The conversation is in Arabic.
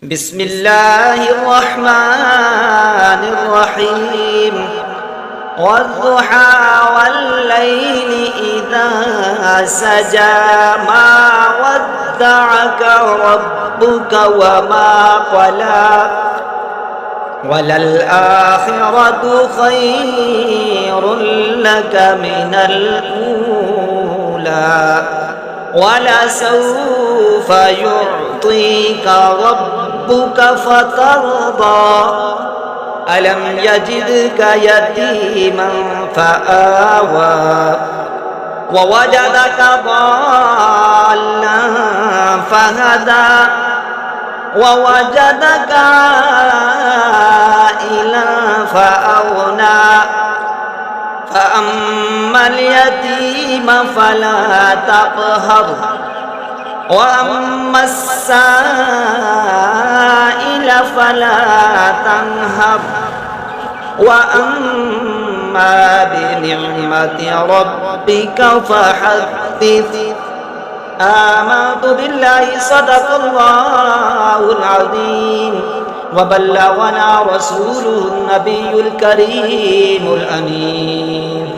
بسم الله الرحمن الرحيم والضحى والليل إذا سجى ما ودعك ربك وما قلى وللآخرة خير لك من الأولى ولسوف يعطيك ربك فترضى ألم يجدك يتيما فآوى ووجدك ضالا فهدى ووجدك عائلا فأغنى فأما اليتيم فلا تقهر وأما السائل فلا تنهر وأما بنعمة ربك فحدث آمنت بالله صدق الله العظيم وبلغنا رسوله النبي الكريم الأمين